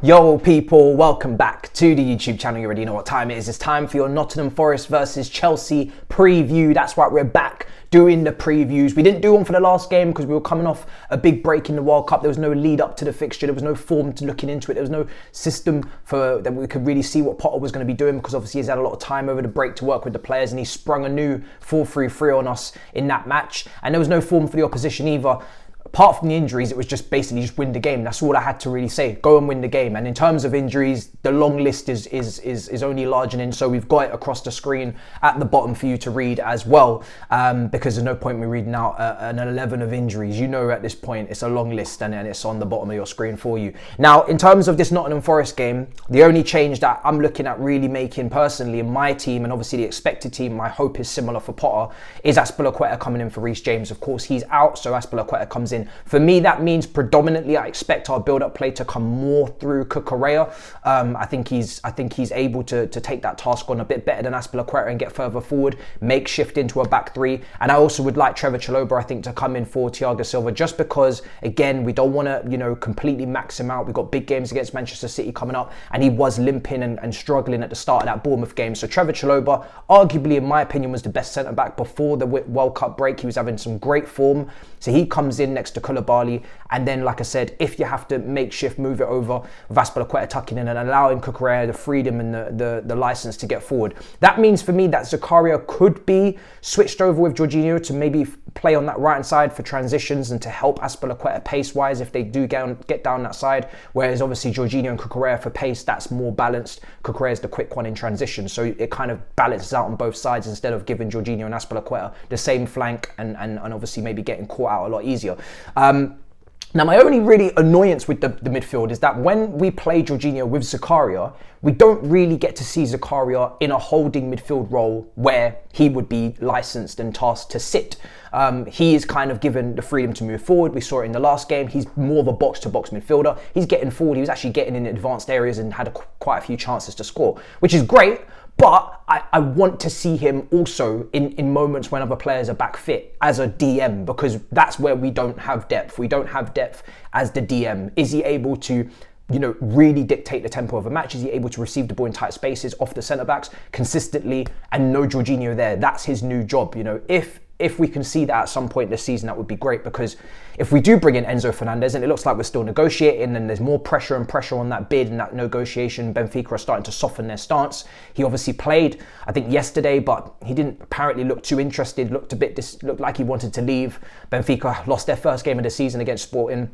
Yo people, welcome back to the YouTube channel. You already know what time it is. It's time for your Nottingham Forest versus Chelsea preview. That's right, we're back doing the previews. We didn't do one for the last game because we were coming off a big break in the World Cup. There was no lead up to the fixture. There was no form to looking into it. There was no system for that we could really see what Potter was going to be doing, because obviously he's had a lot of time over the break to work with the players, and he sprung a new 4-3-3 on us in that match. And there was no form for the opposition either. Apart from the injuries, it was just basically just win the game. That's all I had to really say. Go and win the game. And in terms of injuries, the long list is only largening. So we've got it across the screen at the bottom for you to read as well, because there's no point me reading out an 11 of injuries. You know at this point it's a long list, and it's on the bottom of your screen for you. Now, in terms of this Nottingham Forest game, the only change that I'm looking at really making personally in my team, and obviously the expected team, my hope is similar for Potter, is Azpilicueta coming in for Reece James. Of course, he's out, so Azpilicueta comes in. For me, that means predominantly I expect our build-up play to come more through Cucurella. I think he's able to take that task on a bit better than Azpilicueta and get further forward, make shift into a back three. And I also would like Trevor Chalobah, I think, to come in for Thiago Silva, just because, again, we don't want to, completely max him out. We've got big games against Manchester City coming up, and he was limping and struggling at the start of that Bournemouth game. So Trevor Chalobah, arguably, in my opinion, was the best centre-back before the World Cup break. He was having some great form. So he comes in next to Koulibaly, and then, like I said, if you have to make shift, move it over, Azpilicueta tucking in and allowing Cucurella the freedom and the license to get forward. That means for me that Zakaria could be switched over with Jorginho to maybe play on that right-hand side for transitions and to help Azpilicueta pace-wise if they do get down that side, whereas obviously Jorginho and Cucurella for pace, that's more balanced. Cucurella is the quick one in transition, so it kind of balances out on both sides instead of giving Jorginho and Azpilicueta the same flank and obviously maybe getting caught out a lot easier. Now, my only really annoyance with the midfield is that when we play Jorginho with Zakaria, we don't really get to see Zakaria in a holding midfield role where he would be licensed and tasked to sit. He is kind of given the freedom to move forward. We saw it in the last game. He's more of a box-to-box midfielder. He's getting forward. He was actually getting in advanced areas and had quite a few chances to score, which is great. But I want to see him also in moments when other players are back fit as a DM, because that's where we don't have depth. We don't have depth as the DM. Is he able to, really dictate the tempo of a match? Is he able to receive the ball in tight spaces off the centre-backs consistently and no Jorginho there? That's his new job. If we can see that at some point this season, that would be great, because if we do bring in Enzo Fernandez, and it looks like we're still negotiating and there's more pressure on that bid and that negotiation, Benfica are starting to soften their stance. He obviously played, I think, yesterday, but he didn't apparently look too interested, looked like he wanted to leave. Benfica lost their first game of the season against Sporting.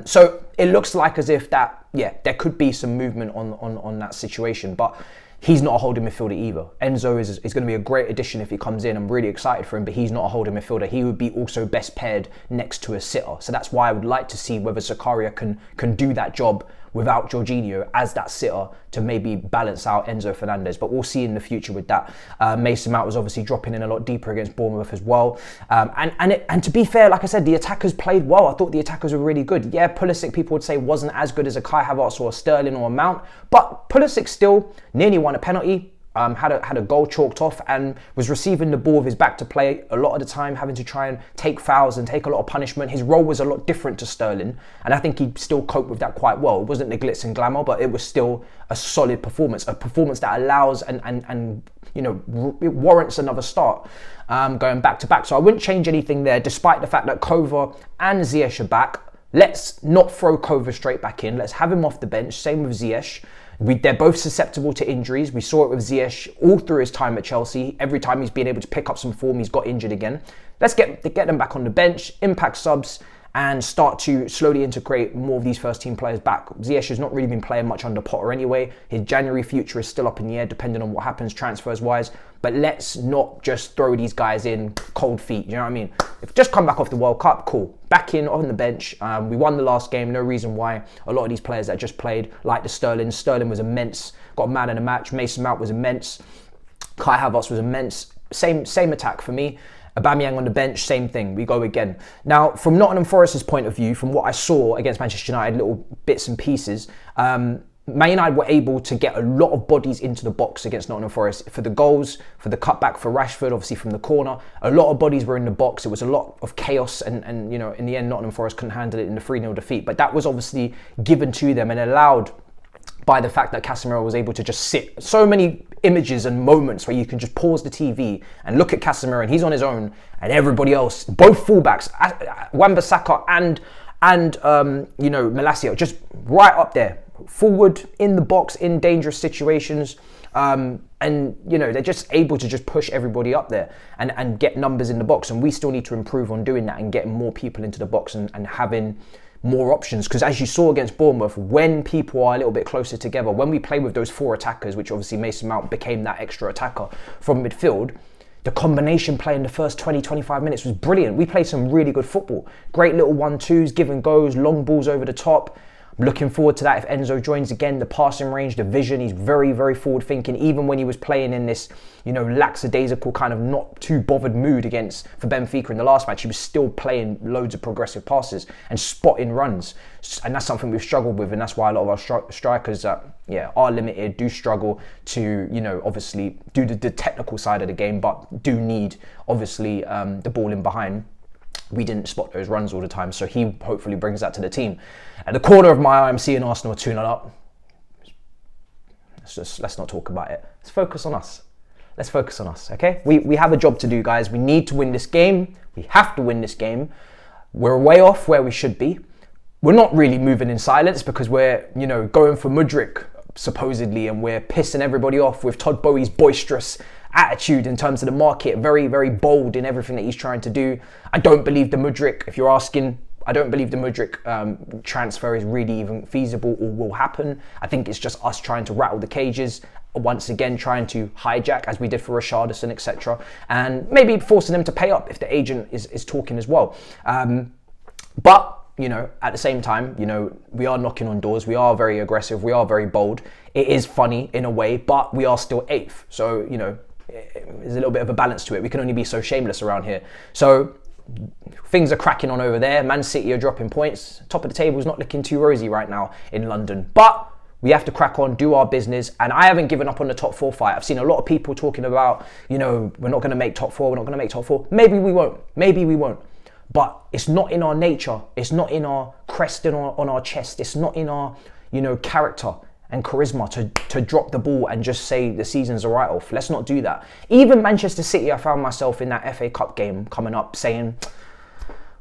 So it looks like as if that, there could be some movement on that situation, but he's not a holding midfielder either. Enzo is going to be a great addition if he comes in. I'm really excited for him, but he's not a holding midfielder. He would be also best paired next to a sitter. So that's why I would like to see whether Zakaria can do that job without Jorginho as that sitter to maybe balance out Enzo Fernandez. But we'll see in the future with that. Mason Mount was obviously dropping in a lot deeper against Bournemouth as well. And to be fair, like I said, the attackers played well. I thought the attackers were really good. Yeah, Pulisic, people would say, wasn't as good as a Kai Havertz or a Sterling or a Mount, but Pulisic still nearly won a penalty. Had a goal chalked off and was receiving the ball with his back to play a lot of the time, having to try and take fouls and take a lot of punishment. His role was a lot different to Sterling, and I think he still coped with that quite well. It wasn't the glitz and glamour, but it was still a solid performance, a performance that allows and it warrants another start going back to back. So I wouldn't change anything there, despite the fact that Kova and Ziyech are back. Let's not throw Kova straight back in. Let's have him off the bench. Same with Ziyech. They're both susceptible to injuries. We saw it with Ziyech all through his time at Chelsea. Every time he's been able to pick up some form, he's got injured again. Let's get them back on the bench, impact subs, and start to slowly integrate more of these first team players back. Ziyech has not really been playing much under Potter anyway. His January future is still up in the air depending on what happens transfers wise. But let's not just throw these guys in cold feet, you know what I mean? If just come back off the World Cup, cool. Back in on the bench. We won the last game, no reason why a lot of these players that just played, like the Sterling was immense, got a man in a match. Mason Mount was immense. Kai Havertz was immense. Same attack for me. Aubameyang on the bench, same thing, we go again. Now, from Nottingham Forest's point of view, from what I saw against Manchester United, little bits and pieces, Man United were able to get a lot of bodies into the box against Nottingham Forest for the goals, for the cutback for Rashford, obviously from the corner. A lot of bodies were in the box. It was a lot of chaos, and you know, in the end, Nottingham Forest couldn't handle it in the 3-0 defeat. But that was obviously given to them and allowed by the fact that Casemiro was able to just sit. So many images and moments where you can just pause the TV and look at Casemiro, and he's on his own, and everybody else, both fullbacks, Wan-Bissaka and you know, Malacia, just right up there, forward in the box in dangerous situations, and you know, they're just able to just push everybody up there and get numbers in the box. And we still need to improve on doing that and getting more people into the box and having more options, because as you saw against Bournemouth, when people are a little bit closer together, when we play with those 4 attackers, which obviously Mason Mount became that extra attacker from midfield, the combination play in the first 20-25 minutes was brilliant. We played some really good football. Great little 1-2s, give and goes, long balls over the top. I'm looking forward to that if Enzo joins again. The passing range, the vision, he's very, very forward thinking. Even when he was playing in this, you know, lackadaisical kind of not too bothered mood for Benfica in the last match, he was still playing loads of progressive passes and spotting runs. And that's something we've struggled with, and that's why a lot of our strikers are limited, do struggle to, you know, obviously do the technical side of the game, but do need, obviously, the ball in behind. We didn't spot those runs all the time, so he hopefully brings that to the team. At the corner of my eye, I'm seeing Arsenal 2-0 up. Let's not talk about it. Let's focus on us. Let's focus on us, okay? We have a job to do, guys. We need to win this game. We have to win this game. We're way off where we should be. We're not really moving in silence because we're, you know, going for Mudryk, supposedly, and we're pissing everybody off with Todd Bowie's boisterous attitude in terms of the market, very, very bold in everything that he's trying to do. I don't believe the Mudryk, if you're asking, I don't believe the Mudryk transfer is really even feasible or will happen. I think it's just us trying to rattle the cages, once again trying to hijack, as we did for Richarlison, etc. And maybe forcing them to pay up if the agent is talking as well. But, you know, at the same time, you know, we are knocking on doors. We are very aggressive. We are very bold. It is funny in a way, but we are still 8th. So, you know, there's a little bit of a balance to it. We can only be so shameless around here. So things are cracking on over there. Man City are dropping points. Top of the table is not looking too rosy right now in London. But we have to crack on, do our business. And I haven't given up on the top 4 fight. I've seen a lot of people talking about, you know, we're not going to make top 4. We're not going to make top 4. Maybe we won't. Maybe we won't. But it's not in our nature. It's not in our crest and on our chest. It's not in our, you know, character and charisma to drop the ball and just say the season's a write-off. Let's not do that. Even Manchester City, I found myself in that FA Cup game coming up saying,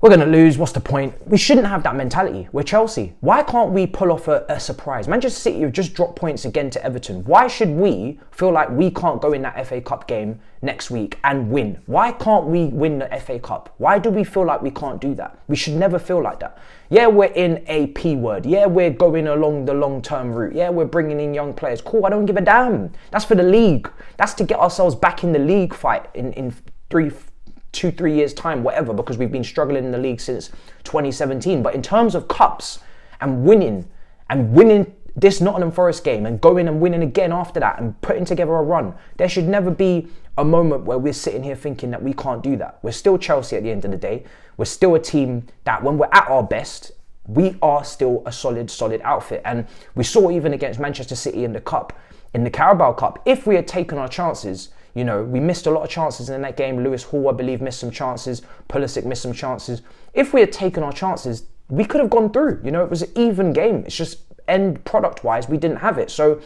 we're going to lose, what's the point? We shouldn't have that mentality. We're Chelsea. Why can't we pull off a surprise? Manchester City have just dropped points again to Everton. Why should we feel like we can't go in that FA Cup game next week and win? Why can't we win the FA Cup? Why do we feel like we can't do that? We should never feel like that. Yeah, we're in a P word. Yeah, we're going along the long-term route. Yeah, we're bringing in young players. Cool, I don't give a damn. That's for the league. That's to get ourselves back in the league fight in 2-3 years time, whatever, because we've been struggling in the league since 2017. But in terms of cups and winning this Nottingham Forest game and going and winning again after that and putting together a run, there should never be a moment where we're sitting here thinking that we can't do that. We're still Chelsea at the end of the day. We're still a team that when we're at our best, we are still a solid outfit. And we saw even against Manchester City in the Cup, in the Carabao Cup, if we had taken our chances, you know, we missed a lot of chances in that game. Lewis Hall, I believe, missed some chances. Pulisic missed some chances. If we had taken our chances, we could have gone through. You know, it was an even game. It's just end product-wise, we didn't have it. So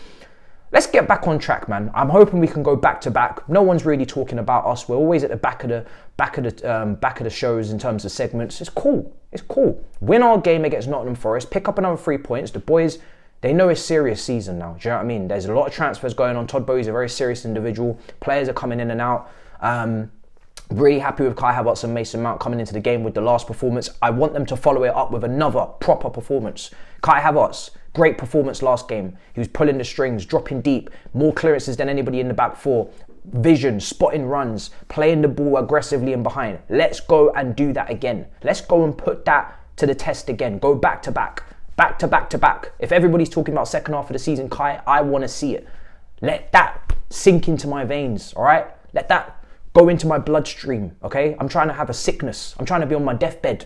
let's get back on track, man. I'm hoping we can go back to back. No one's really talking about us. We're always at the back of the shows in terms of segments. It's cool. It's cool. Win our game against Nottingham Forest. Pick up another 3 points. The boys, they know it's serious season now. Do you know what I mean? There's a lot of transfers going on. Todd Bowie's a very serious individual. Players are coming in and out. Really happy with Kai Havertz and Mason Mount coming into the game with the last performance. I want them to follow it up with another proper performance. Kai Havertz, great performance last game. He was pulling the strings, dropping deep, more clearances than anybody in the back four. Vision, spotting runs, playing the ball aggressively and behind. Let's go and do that again. Let's go and put that to the test again. Go back to back. Back to back to back. If everybody's talking about second half of the season, Kai, I want to see it. Let that sink into my veins, all right? Let that go into my bloodstream, okay? I'm trying to have a sickness. I'm trying to be on my deathbed.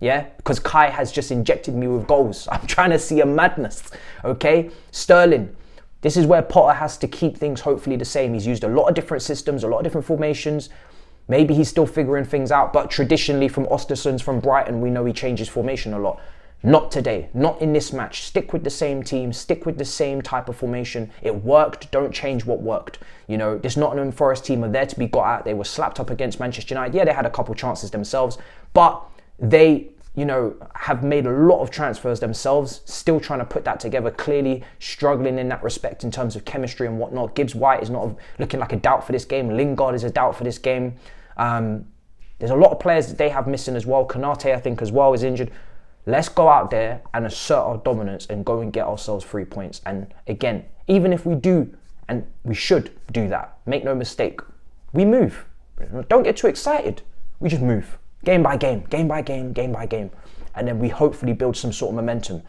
Yeah, because Kai has just injected me with goals. I'm trying to see a madness, okay? Sterling, this is where Potter has to keep things hopefully the same. He's used a lot of different systems, a lot of different formations. Maybe he's still figuring things out, but traditionally from Östersson's, from Brighton, we know he changes formation a lot. Not today, not in this match. Stick with the same team, stick with the same type of formation. It worked, don't change what worked. You know, this Nottingham Forest team are there to be got at. They were slapped up against Manchester United. Yeah, they had a couple chances themselves, but they, you know, have made a lot of transfers themselves, still trying to put that together, clearly struggling in that respect in terms of chemistry and whatnot. Gibbs-White is not looking like a doubt for this game. Lingard is a doubt for this game. There's a lot of players that they have missing as well. Konate, I think, as well, is injured. Let's go out there and assert our dominance and go and get ourselves 3 points. And again, even if we do, and we should do that, make no mistake, we move. Don't get too excited. We just move. Game by game, game by game, game by game. And then we hopefully build some sort of momentum.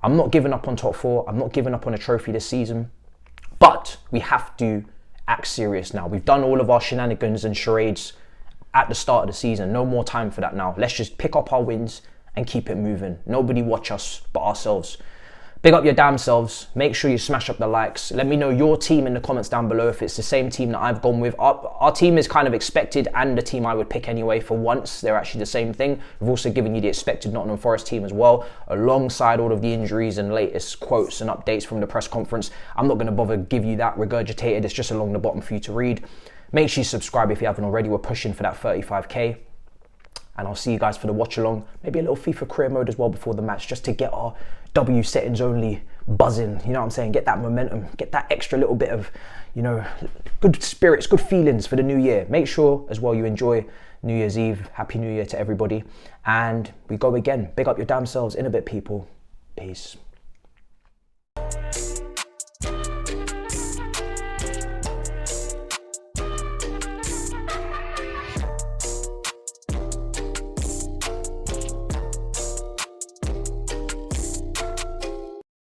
I'm not giving up on top four. I'm not giving up on a trophy this season. But we have to act serious now. We've done all of our shenanigans and charades at the start of the season. No more time for that now. Let's just pick up our wins and keep it moving. Nobody watch us but ourselves. Big up your damn selves. Make sure you smash up the likes. Let me know your team in the comments down below if it's the same team that I've gone with. Our team is kind of expected and the team I would pick anyway for once. They're actually the same thing. We've also given you the expected Nottingham Forest team as well, alongside all of the injuries and latest quotes and updates from the press conference. I'm not going to bother give you that regurgitated. It's just along the bottom for you to read. Make sure you subscribe if you haven't already. We're pushing for that 35k. And I'll see you guys for the watch along. Maybe a little FIFA career mode as well before the match, just to get our W settings only buzzing. You know what I'm saying? Get that momentum, get that extra little bit of, you know, good spirits, good feelings for the new year. Make sure as well you enjoy New Year's Eve. Happy New Year to everybody. And we go again. Big up your damn selves. In a bit, people. Peace.